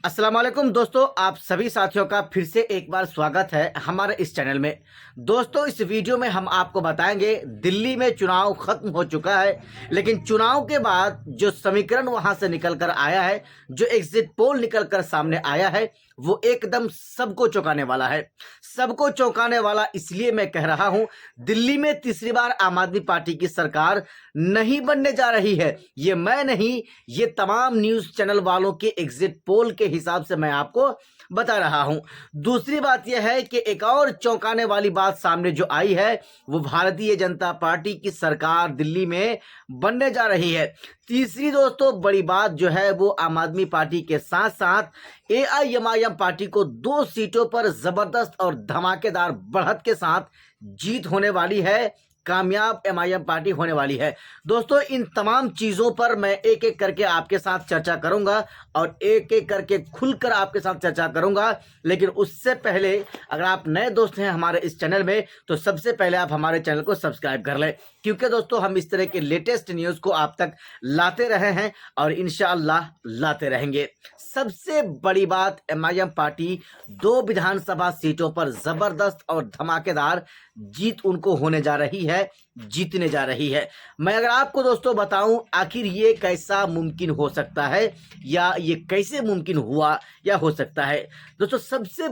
अस्सलाम वालेकुम दोस्तों, आप सभी साथियों का फिर से एक बार स्वागत है हमारे इस चैनल में। दोस्तों, इस वीडियो में हम आपको बताएंगे दिल्ली में चुनाव खत्म हो चुका है, लेकिन चुनाव के बाद जो समीकरण वहां से निकल कर आया है, जो एग्जिट पोल निकल कर सामने आया है, वो एकदम सबको चौंकाने वाला है। सबको चौंकाने वाला इसलिए मैं कह रहा हूं, दिल्ली में तीसरी बार आम आदमी पार्टी की सरकार नहीं बनने जा रही है। ये मैं नहीं, ये तमाम न्यूज चैनल वालों के एग्जिट पोल के हिसाब से मैं आपको बता रहा हूं। दूसरी बात यह है कि एक और चौंकाने वाली बात सामने जो आई है, वो भारतीय जनता पार्टी की सरकार दिल्ली में बनने जा रही है। तीसरी दोस्तों बड़ी बात जो है, वो आम आदमी पार्टी के साथ साथ एआईएमआईएम पार्टी को 2 सीटों पर जबरदस्त और धमाकेदार बढ़त के साथ जीत होने वाली है। कामयाब एमआईएम पार्टी होने वाली है। दोस्तों, इन तमाम चीजों पर मैं एक एक करके आपके साथ चर्चा करूंगा और एक एक करके खुलकर आपके साथ चर्चा करूंगा। लेकिन उससे पहले, अगर आप नए दोस्त हैं हमारे इस चैनल में, तो सबसे पहले आप हमारे चैनल को सब्सक्राइब कर लें, क्योंकि दोस्तों हम इस तरह के लेटेस्ट न्यूज को आप तक लाते रहे हैं और इंशाअल्लाह लाते रहेंगे। सबसे बड़ी बात, एमआईएम पार्टी 2 विधानसभा सीटों पर जबरदस्त और धमाकेदार जीत उनको होने जा रही है, जीतने जा रही है। मैं अगर आपको दोस्तों बताऊं, आखिर ये कैसा मुमकिन हो सकता है या ये कैसे मुमकिन हुआ या हो सकता है। दोस्तों, सबसे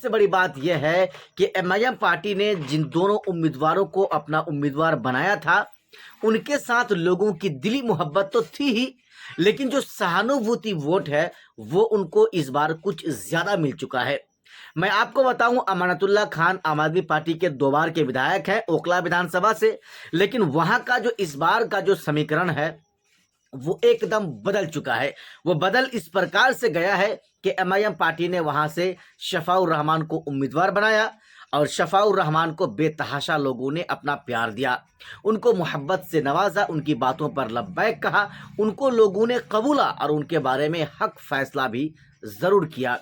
बड़ी बात यह है कि एमआईएम पार्टी ने जिन दोनों उम्मीदवारों को अपना उम्मीदवार बनाया था, उनके साथ लोगों की दिली मोहब्बत तो थी ही, लेकिन जो सहानुभूति वोट है, वो उनको इस बार कुछ ज्यादा मिल चुका है। मैं आपको बताऊं, अमानतुल्लाह खान आम आदमी पार्टी के 2 बार के विधायक हैं ओखला विधानसभा से, लेकिन वहां का जो इस बार का जो समीकरण है, वो एकदम बदल चुका है। वो बदल इस प्रकार से गया है कि एमआईएम पार्टी ने वहां से शफाउर रहमान को उम्मीदवार बनाया और शफाउर रहमान को बेतहाशा लोगों ने अपना प्यार दिया, उनको मोहब्बत से नवाजा, उनकी बातों पर लब्बैक कहा, उनको लोगों ने कबूला और उनके बारे में हक फैसला भी जरूर किया।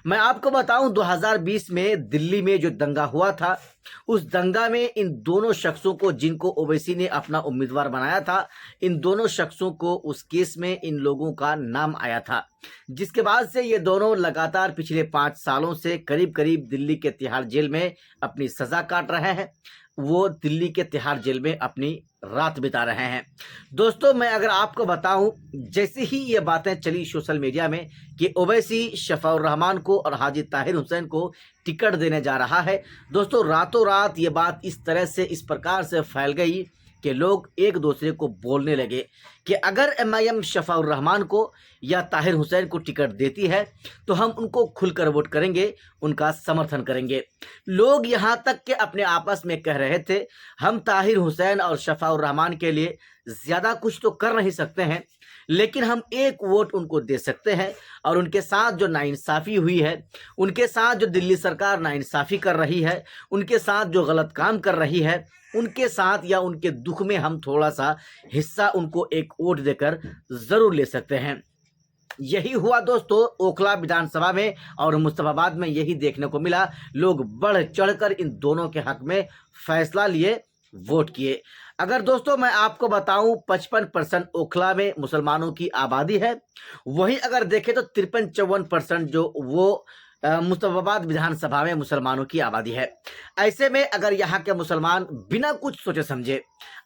मैं आपको बताऊं, 2020 में दिल्ली में जो दंगा हुआ था, उस दंगा में इन दोनों शख्सों को, जिनको ओवैसी ने अपना उम्मीदवार बनाया था, इन दोनों शख्सों को उस केस में इन लोगों का नाम आया था, जिसके बाद से ये दोनों लगातार पिछले 5 सालों से करीब करीब दिल्ली के तिहाड़ जेल में अपनी सजा काट रहे हैं। वो दिल्ली के तिहाड़ जेल में अपनी रात बिता रहे हैं। दोस्तों, मैं अगर आपको बताऊं, जैसे ही ये बातें चली सोशल मीडिया में कि ओवैसी शफाउर रहमान को और हाजी ताहिर हुसैन को टिकट देने जा रहा है, दोस्तों रातों रात ये बात इस तरह से, इस प्रकार से फैल गई कि लोग एक दूसरे को बोलने लगे कि अगर एमआईएम शफाउर रहमान को या ताहिर हुसैन को टिकट देती है, तो हम उनको खुलकर वोट करेंगे, उनका समर्थन करेंगे। लोग यहाँ तक कि अपने आपस में कह रहे थे, हम ताहिर हुसैन और शफाउर रहमान के लिए ज्यादा कुछ तो कर नहीं सकते हैं, लेकिन हम एक वोट उनको दे सकते हैं और उनके साथ जो नाइंसाफी हुई है, उनके साथ जो दिल्ली सरकार नाइंसाफी कर रही है, उनके साथ जो गलत काम कर रही है, उनके साथ या उनके दुख में हम थोड़ा सा हिस्सा उनको एक वोट देकर जरूर ले सकते हैं। यही हुआ दोस्तों ओखला विधानसभा में और मुस्तफाबाद में, यही देखने को मिला। लोग बढ़ चढ़कर इन दोनों के हक में फैसला लिए, वोट किए। अगर दोस्तों मैं आपको बताऊं, 55% ओखला में मुसलमानों की आबादी है, वहीं अगर देखें तो 53-54% जो वो मुस्तफाबाद विधानसभा में मुसलमानों की आबादी है। ऐसे में अगर यहाँ के मुसलमान बिना कुछ सोचे समझे,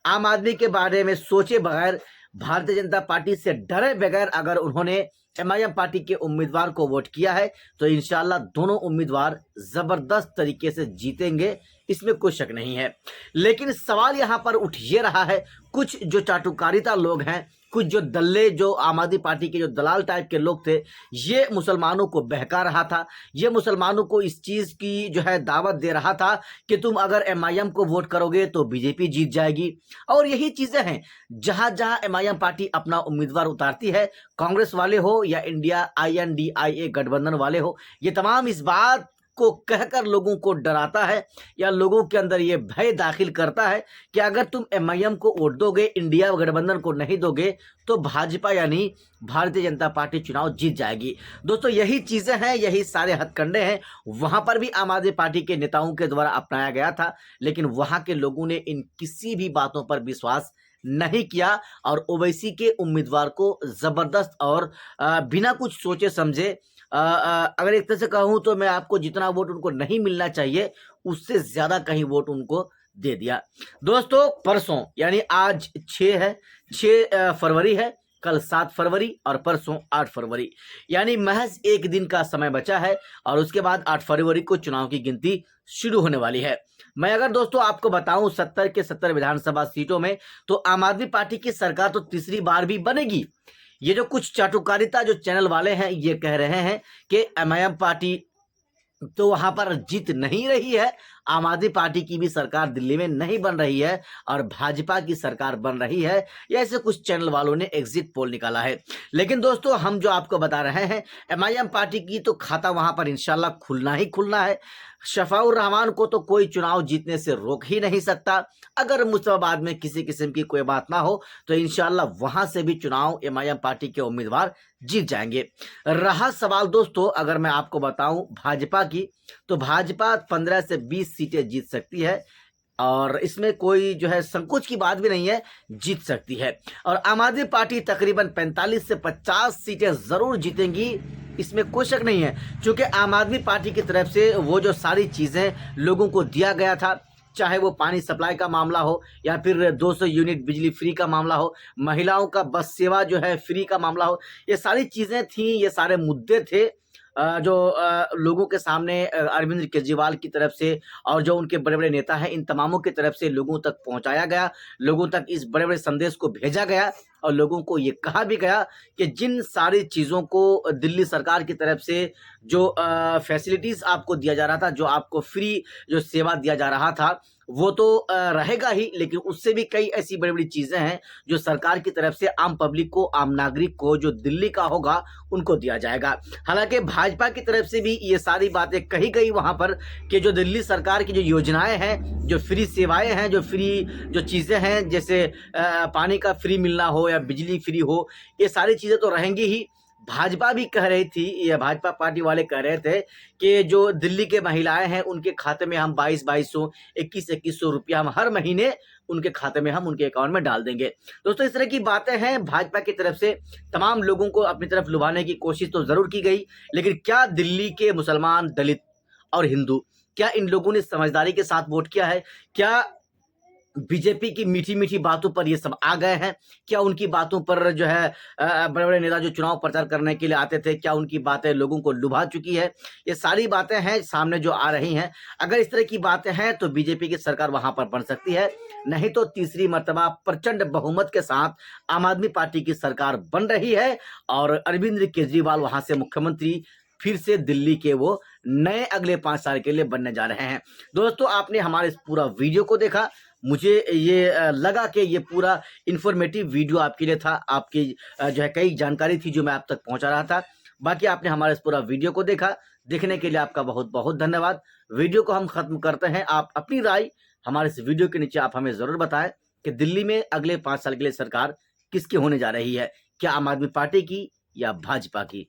आम आदमी के बारे में सोचे बगैर, भारतीय जनता पार्टी से डरे बगैर अगर उन्होंने एमआईएम पार्टी के उम्मीदवार को वोट किया है, तो इंशाल्लाह दोनों उम्मीदवार जबरदस्त तरीके से जीतेंगे, इसमें कोई शक नहीं है। लेकिन सवाल यहां पर उठ ये रहा है, कुछ जो चाटुकारिता लोग हैं, कुछ जो दल्ले, जो आम आदमी पार्टी के जो दलाल टाइप के लोग थे, ये मुसलमानों को बहका रहा था, ये मुसलमानों को इस चीज की जो है दावत दे रहा था कि तुम अगर एमआईएम को वोट करोगे तो बीजेपी जीत जाएगी। और यही चीजें हैं, जहां जहां एमआईएम पार्टी अपना उम्मीदवार उतारती है, कांग्रेस वाले हो या इंडिया INDIA गठबंधन वाले हो, ये तमाम इस बात को कहकर लोगों को डराता है या लोगों के अंदर ये भय दाखिल करता है कि अगर तुम एमआईएम को वोट दोगे, इंडिया गठबंधन को नहीं दोगे, तो भाजपा यानी भारतीय जनता पार्टी चुनाव जीत जाएगी। दोस्तों, यही चीजें हैं, यही सारे हथकंडे हैं, वहां पर भी आम आदमी पार्टी के नेताओं के द्वारा अपनाया गया था, लेकिन वहां के लोगों ने इन किसी भी बातों पर विश्वास नहीं किया और ओवैसी के उम्मीदवार को जबरदस्त और बिना कुछ सोचे समझे अगर एक तरह से कहूं तो मैं आपको जितना वोट उनको नहीं मिलना चाहिए उससे ज्यादा कहीं वोट उनको दे दिया। दोस्तों परसों यानी आज 6 फरवरी है, कल 7 फरवरी और परसों 8 फरवरी, यानी महज एक दिन का समय बचा है और उसके बाद 8 फरवरी को चुनाव की गिनती शुरू होने वाली है। मैं अगर दोस्तों आपको बताऊं 70 के 70 विधानसभा सीटों में तो आम आदमी पार्टी की सरकार तो तीसरी बार भी बनेगी। ये जो कुछ चाटुकारिता जो चैनल वाले हैं ये कह रहे हैं कि एमआईएम पार्टी तो वहां पर जीत नहीं रही है, आम आदमी पार्टी की भी सरकार दिल्ली में नहीं बन रही है और भाजपा की सरकार बन रही है, या ऐसे कुछ चैनल वालों ने एग्जिट पोल निकाला है। लेकिन दोस्तों हम जो आपको बता रहे हैं एमआईएम पार्टी की तो खाता वहां पर इंशाल्लाह खुलना ही खुलना है। शफाउर रहमान को तो कोई चुनाव जीतने से रोक ही नहीं सकता। अगर मुस्तफाबाद में किसी किस्म की कोई बात ना हो तो इंशाल्लाह वहां से भी चुनाव एमआईएम पार्टी के उम्मीदवार जीत जाएंगे। रहा सवाल दोस्तों अगर मैं आपको बताऊं भाजपा की, तो भाजपा 15 से 20 सीटें जीत सकती है और इसमें कोई जो है संकोच की बात भी नहीं है, जीत सकती है। और आम आदमी पार्टी तकरीबन 45 से 50 सीटें जरूर जीतेंगी, इसमें कोई शक नहीं है, क्योंकि आम आदमी पार्टी की तरफ से वो जो सारी चीजें लोगों को दिया गया था, चाहे वो पानी सप्लाई का मामला हो या फिर 200 यूनिट बिजली फ्री का मामला हो, महिलाओं का बस सेवा जो है फ्री का मामला हो, ये सारी चीजें थी, ये सारे मुद्दे थे जो लोगों के सामने अरविंद केजरीवाल की तरफ से और जो उनके बड़े बड़े नेता हैं इन तमामों की तरफ से लोगों तक पहुंचाया गया, लोगों तक इस बड़े बड़े संदेश को भेजा गया और लोगों को ये कहा भी गया कि जिन सारी चीज़ों को दिल्ली सरकार की तरफ से जो फैसिलिटीज़ आपको दिया जा रहा था, जो आपको फ्री जो सेवा दिया जा रहा था वो तो रहेगा ही, लेकिन उससे भी कई ऐसी बड़ी बड़ी चीज़ें हैं जो सरकार की तरफ से आम पब्लिक को, आम नागरिक को जो दिल्ली का होगा उनको दिया जाएगा। हालांकि भाजपा की तरफ से भी ये सारी बातें कही गई वहां पर कि जो दिल्ली सरकार की जो योजनाएं हैं, जो फ्री सेवाएं हैं, जो फ्री जो चीज़ें हैं, जैसे पानी का फ्री मिलना हो या बिजली फ्री हो, ये सारी चीज़ें तो रहेंगी ही। भाजपा भी कह रही थी, ये भाजपा पार्टी वाले कह रहे थे कि जो दिल्ली के महिलाएं हैं उनके खाते में हम 2200 2100 रुपया हम हर महीने उनके खाते में हम उनके अकाउंट में डाल देंगे। दोस्तों इस तरह की बातें हैं भाजपा की तरफ से, तमाम लोगों को अपनी तरफ लुभाने की कोशिश तो जरूर की गई, लेकिन क्या दिल्ली के मुसलमान, दलित और हिंदू, क्या इन लोगों ने समझदारी के साथ वोट किया है? क्या बीजेपी की मीठी मीठी बातों पर ये सब आ गए हैं? क्या उनकी बातों पर जो है बड़े बड़े नेता जो चुनाव प्रचार करने के लिए आते थे, क्या उनकी बातें लोगों को लुभा चुकी है? ये सारी बातें हैं सामने जो आ रही हैं। अगर इस तरह की बातें हैं तो बीजेपी की सरकार वहां पर बन सकती है, नहीं तो तीसरी मर्तबा प्रचंड बहुमत के साथ आम आदमी पार्टी की सरकार बन रही है और अरविंद केजरीवाल वहां से मुख्यमंत्री फिर से दिल्ली के वो नए अगले 5 साल के लिए बनने जा रहे हैं। दोस्तों आपने हमारे इस पूरा वीडियो को देखा, मुझे ये लगा कि ये पूरा इन्फॉर्मेटिव वीडियो आपके लिए था, आपकी जो है कई जानकारी थी जो मैं आप तक पहुंचा रहा था। बाकी आपने हमारे इस पूरा वीडियो को देखा, देखने के लिए आपका बहुत बहुत धन्यवाद। वीडियो को हम खत्म करते हैं। आप अपनी राय हमारे इस वीडियो के नीचे आप हमें जरूर बताएं कि दिल्ली में अगले 5 साल के लिए सरकार किसकी होने जा रही है, क्या आम आदमी पार्टी की या भाजपा की।